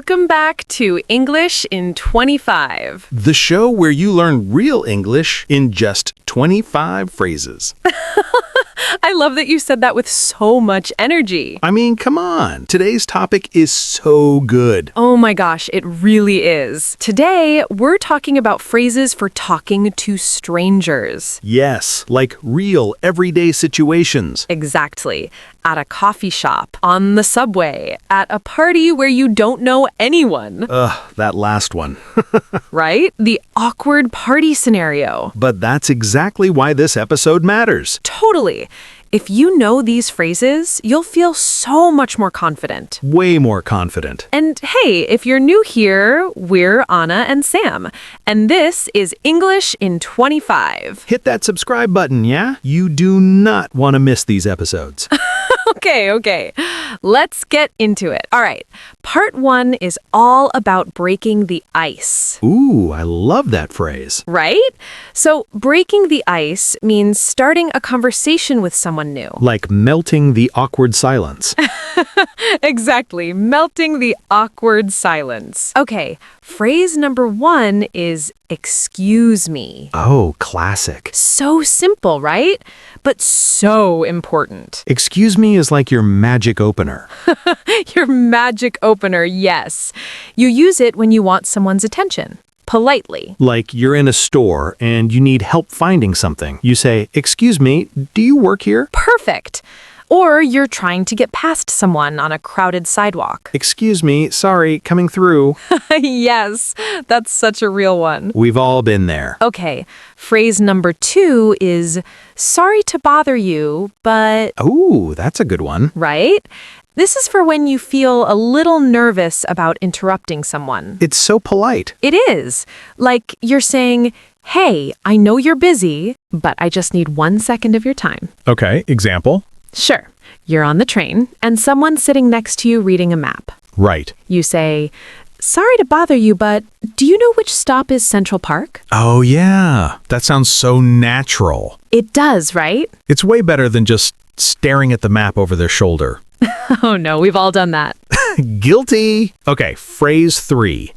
Welcome back to English in 25. The show where you learn real English in just 25 phrases. I love that you said that with so much energy. I mean, come on. Today's topic is so good. Oh my gosh, it really is. Today, we're talking about phrases for talking to strangers. Yes, like real everyday situations. Exactly. At a coffee shop, on the subway, at a party where you don't know anyone. Ugh, that last one. Right? The awkward party scenario. But that's exactly why this episode matters. Totally. If you know these phrases, you'll feel so much more confident. Way more confident. And hey, if you're new here, we're Anna and Sam, and this is English in 25. Hit that subscribe button, yeah? You do not want to miss these episodes. Okay. Let's get into it. All right. Part 1 is all about breaking the ice. Ooh, I love that phrase. Right? So breaking the ice means starting a conversation with someone new. Like melting the awkward silence. Exactly. Melting the awkward silence. Okay. Phrase number 1 is excuse me. Oh, classic. So simple, right? But so important. Excuse me is like your magic opener. Your magic opener, yes. You use it when you want someone's attention. Politely. Like you're in a store and you need help finding something. You say, "Excuse me, do you work here?" Perfect. Or you're trying to get past someone on a crowded sidewalk. "Excuse me, sorry, coming through." Yes, that's such a real one. We've all been there. Okay, phrase number 2 is, sorry to bother you, but... Ooh, that's a good one. Right? This is for when you feel a little nervous about interrupting someone. It's so polite. It is. Like you're saying, hey, I know you're busy, but I just need 1 second of your time. Okay, example? Sure. You're on the train, and someone's sitting next to you reading a map. Right. You say, sorry to bother you, but do you know which stop is Central Park? Oh, yeah. That sounds so natural. It does, right? It's way better than just staring at the map over their shoulder. Oh no, we've all done that. Guilty. Okay, phrase 3.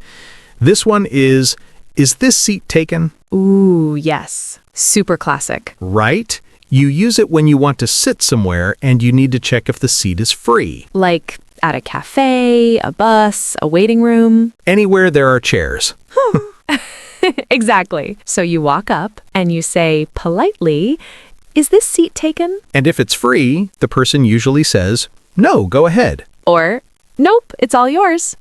This one is this seat taken? Ooh, yes. Super classic. Right? You use it when you want to sit somewhere and you need to check if the seat is free. Like at a cafe, a bus, a waiting room. Anywhere there are chairs. Exactly. So you walk up and you say politely, is this seat taken? And if it's free, the person usually says, "No, go ahead." Or, nope, it's all yours.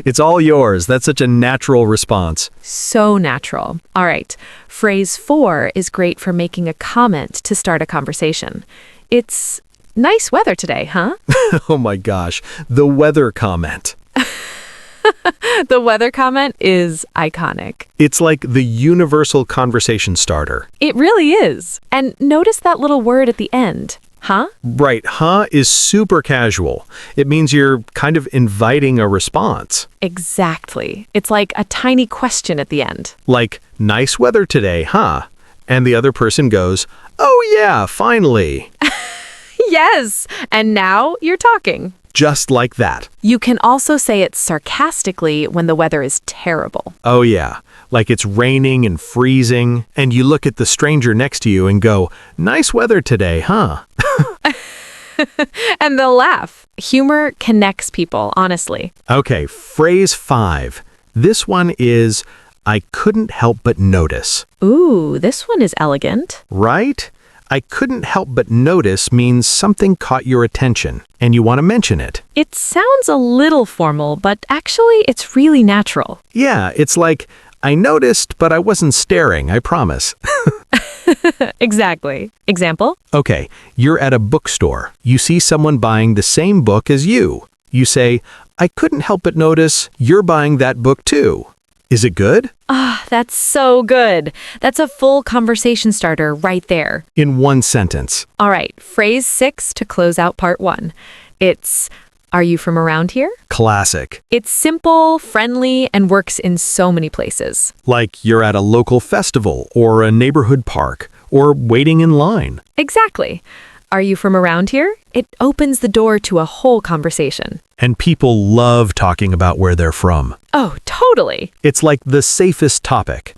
It's all yours. That's such a natural response. So natural. All right. Phrase 4 is great for making a comment to start a conversation. It's nice weather today, huh? Oh my gosh, the weather comment. The weather comment is iconic. It's like the universal conversation starter. It really is. And notice that little word at the end. Huh? Right, huh is super casual. It means you're kind of inviting a response. Exactly. It's like a tiny question at the end. Like, nice weather today, huh? And the other person goes, "Oh yeah, finally." Yes! And now you're talking. Just like that. You can also say it sarcastically when the weather is terrible. Oh yeah, like it's raining and freezing, and you look at the stranger next to you and go, "Nice weather today, huh?" And they'll laugh. Humor connects people, honestly. Okay, phrase 5. This one is, I couldn't help but notice. Ooh, this one is elegant. Right? I couldn't help but notice means something caught your attention, and you want to mention it. It sounds a little formal, but actually it's really natural. Yeah, it's like, I noticed, but I wasn't staring, I promise. Exactly. Example? Okay, you're at a bookstore. You see someone buying the same book as you. You say, I couldn't help but notice you're buying that book too. Is it good? Ah, that's so good. That's a full conversation starter right there. In one sentence. All right, phrase 6 to close out part 1. It's, are you from around here? Classic. It's simple, friendly, and works in so many places. Like you're at a local festival or a neighborhood park or waiting in line. Exactly. Are you from around here? It opens the door to a whole conversation. And people love talking about where they're from. Oh, totally. It's like the safest topic.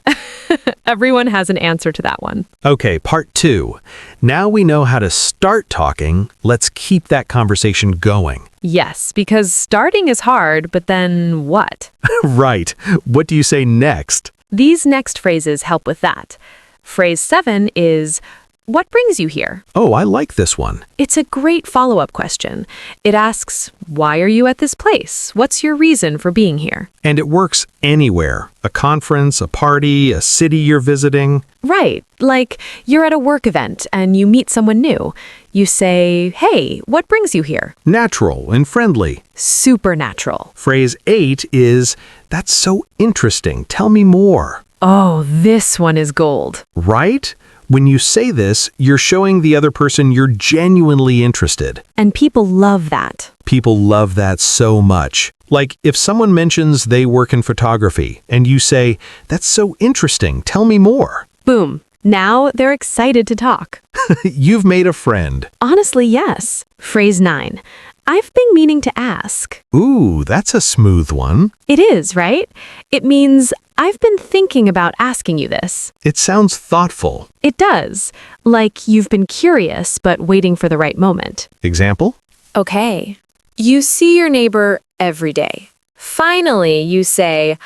Everyone has an answer to that one. Okay, part 2. Now we know how to start talking. Let's keep that conversation going. Yes, because starting is hard, but then what? Right. What do you say next? These next phrases help with that. Phrase 7 is, what brings you here? Oh, I like this one. It's a great follow-up question. It asks, why are you at this place? What's your reason for being here? And it works anywhere. A conference, a party, a city you're visiting. Right, like you're at a work event and you meet someone new. You say, hey, what brings you here? Natural and friendly. Supernatural. Phrase 8 is, that's so interesting. Tell me more. Oh, this one is gold. Right? When you say this, you're showing the other person you're genuinely interested. And people love that. People love that so much. Like if someone mentions they work in photography and you say, that's so interesting, tell me more. Boom. Now they're excited to talk. You've made a friend. Honestly, yes. Phrase 9. I've been meaning to ask. Ooh, that's a smooth one. It is, right? It means I've been thinking about asking you this. It sounds thoughtful. It does. Like you've been curious but waiting for the right moment. Example? Okay. You see your neighbor every day. Finally, you say,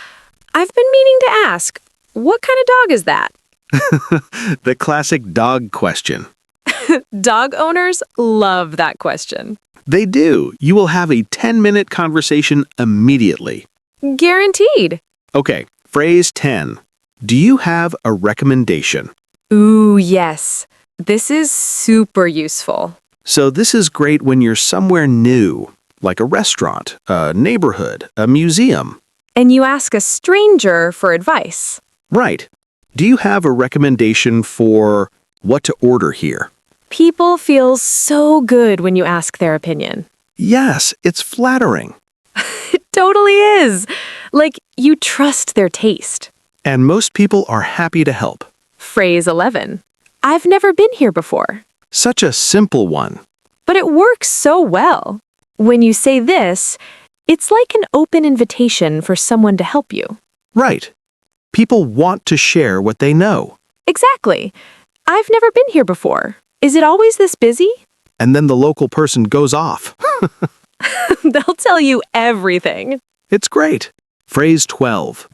I've been meaning to ask, what kind of dog is that? The classic dog question. Dog owners love that question. They do. You will have a 10-minute conversation immediately. Guaranteed. Okay, phrase 10. Do you have a recommendation? Ooh, yes. This is super useful. So this is great when you're somewhere new, like a restaurant, a neighborhood, a museum. And you ask a stranger for advice. Right. Do you have a recommendation for what to order here? People feel so good when you ask their opinion. Yes, it's flattering. It totally is. Like you trust their taste. And most people are happy to help. Phrase 11. I've never been here before. Such a simple one. But it works so well. When you say this, it's like an open invitation for someone to help you. Right. People want to share what they know. Exactly. I've never been here before. Is it always this busy? And then the local person goes off. They'll tell you everything. It's great. Phrase 12.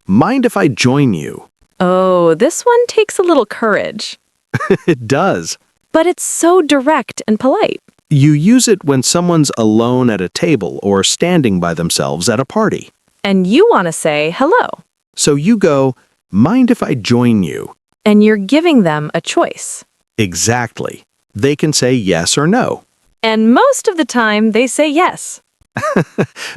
Mind if I join you? Oh, this one takes a little courage. It does. But it's so direct and polite. You use it when someone's alone at a table or standing by themselves at a party. And you want to say hello. So you go, mind if I join you? And you're giving them a choice. Exactly. They can say yes or no. And most of the time, they say yes.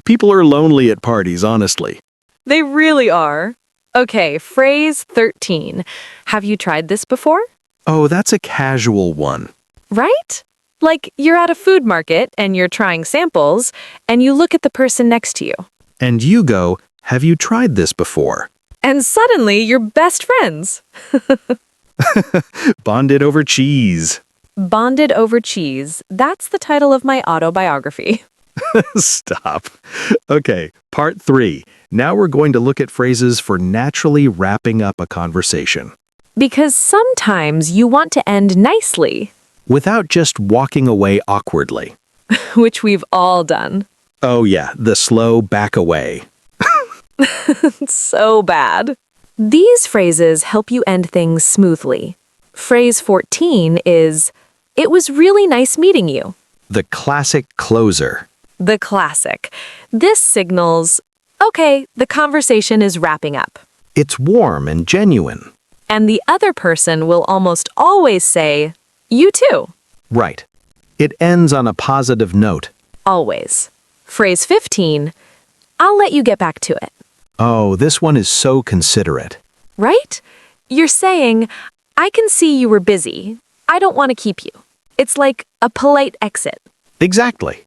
People are lonely at parties, honestly. They really are. Okay, phrase 13. Have you tried this before? Oh, that's a casual one. Right? Like you're at a food market and you're trying samples, and you look at the person next to you. And you go, have you tried this before? And suddenly you're best friends. Bonded over cheese. Bonded over cheese. That's the title of my autobiography. Stop. Okay, part 3. Now we're going to look at phrases for naturally wrapping up a conversation. Because sometimes you want to end nicely. Without just walking away awkwardly. Which we've all done. Oh yeah, the slow back away. So bad. These phrases help you end things smoothly. Phrase 14 is, it was really nice meeting you. The classic closer. The classic. This signals, okay, the conversation is wrapping up. It's warm and genuine. And the other person will almost always say, you too. Right. It ends on a positive note. Always. Phrase 15, I'll let you get back to it. Oh, this one is so considerate. Right? You're saying, I can see you were busy. I don't want to keep you. It's like a polite exit. Exactly.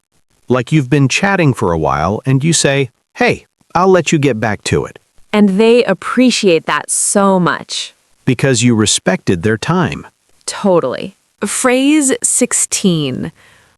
Like you've been chatting for a while and you say, hey, I'll let you get back to it. And they appreciate that so much. Because you respected their time. Totally. Phrase 16.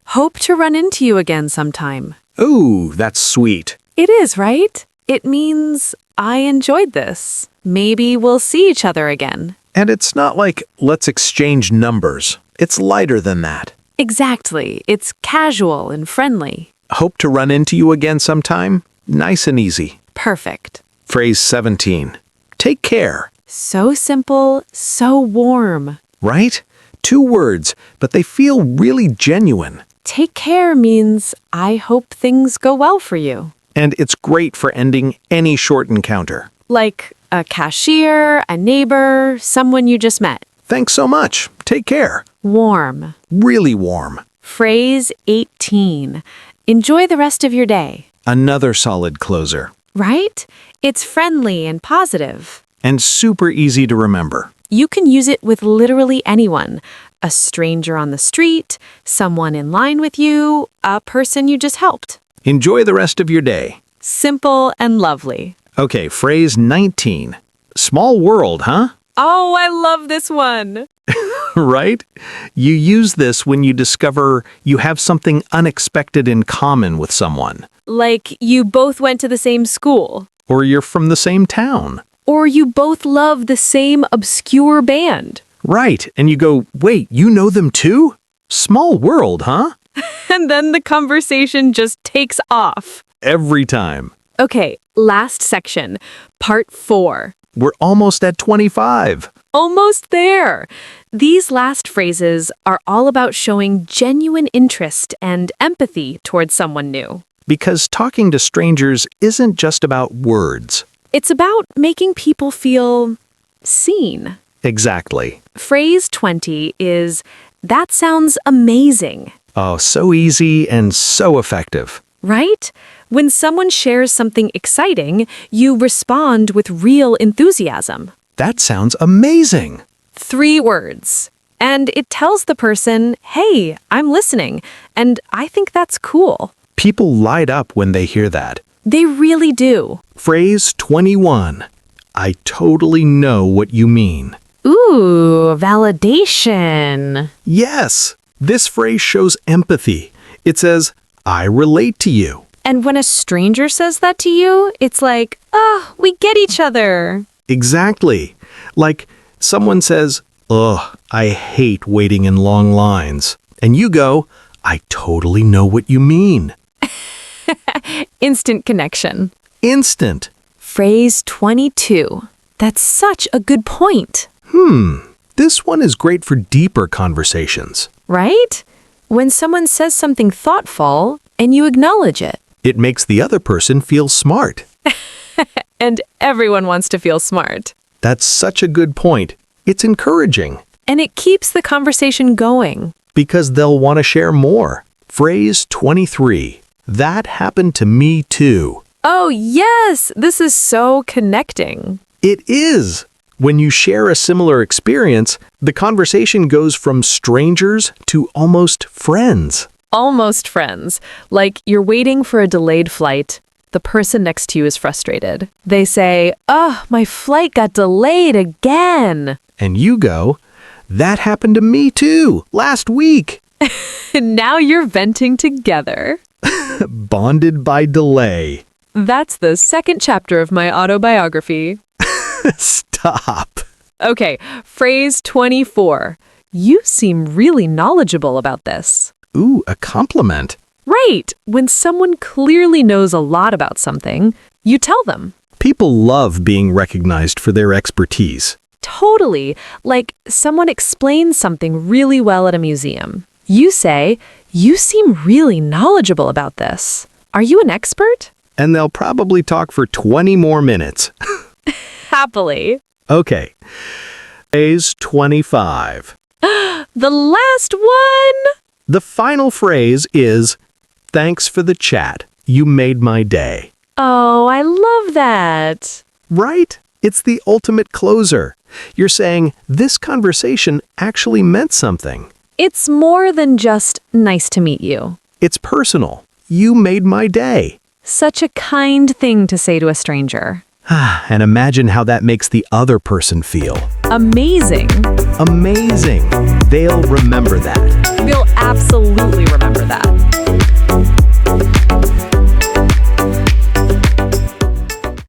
Hope to run into you again sometime. Ooh, that's sweet. It is, right? It means I enjoyed this. Maybe we'll see each other again. And it's not like, let's exchange numbers. It's lighter than that. Exactly. It's casual and friendly. Hope to run into you again sometime. Nice and easy. Perfect. Phrase 17. Take care. So simple, so warm. Right? 2 words, but they feel really genuine. Take care means I hope things go well for you. And it's great for ending any short encounter. Like a cashier, a neighbor, someone you just met. Thanks so much. Take care. Warm. Really warm. Phrase 18. Enjoy the rest of your day. Another solid closer. Right? It's friendly and positive. And super easy to remember. You can use it with literally anyone. A stranger on the street, someone in line with you, a person you just helped. Enjoy the rest of your day. Simple and lovely. Okay, phrase 19. Small world, huh? Oh, I love this one. Right? You use this when you discover you have something unexpected in common with someone. Like you both went to the same school. Or you're from the same town. Or you both love the same obscure band. Right, and you go, wait, you know them too? Small world, huh? And then the conversation just takes off. Every time. Okay, last section, part 4. We're almost at 25. Almost there. These last phrases are all about showing genuine interest and empathy towards someone new. Because talking to strangers isn't just about words. It's about making people feel seen. Exactly. Phrase 20 is, that sounds amazing. Oh, so easy and so effective. Right? When someone shares something exciting, you respond with real enthusiasm. That sounds amazing. 3 words. And it tells the person, hey, I'm listening, and I think that's cool. People light up when they hear that. They really do. Phrase 21. I totally know what you mean. Ooh, validation. Yes, this phrase shows empathy. It says, I relate to you. And when a stranger says that to you, it's like, oh, we get each other. Exactly. Like someone says, ugh, I hate waiting in long lines. And you go, I totally know what you mean. Instant connection. Instant. Phrase 22. That's such a good point. This one is great for deeper conversations. Right? When someone says something thoughtful and you acknowledge it. It makes the other person feel smart. And everyone wants to feel smart. That's such a good point. It's encouraging. And it keeps the conversation going. Because they'll want to share more. Phrase 23. That happened to me too. Oh, yes! This is so connecting. It is. When you share a similar experience, the conversation goes from strangers to almost friends. Almost friends. Like you're waiting for a delayed flight. The person next to you is frustrated. They say, oh, my flight got delayed again. And you go, that happened to me too, last week. And now you're venting together. Bonded by delay. That's the second chapter of my autobiography. Stop. Okay, phrase 24. You seem really knowledgeable about this. Ooh, a compliment. Right. When someone clearly knows a lot about something, you tell them. People love being recognized for their expertise. Totally. Like someone explains something really well at a museum. You say, you seem really knowledgeable about this. Are you an expert? And they'll probably talk for 20 more minutes. Happily. Okay. Phrase 25. The last one! The final phrase is, thanks for the chat. You made my day. Oh, I love that. Right? It's the ultimate closer. You're saying, this conversation actually meant something. It's more than just nice to meet you. It's personal. You made my day. Such a kind thing to say to a stranger. And imagine how that makes the other person feel. Amazing. Amazing. They'll remember that. They'll absolutely remember that.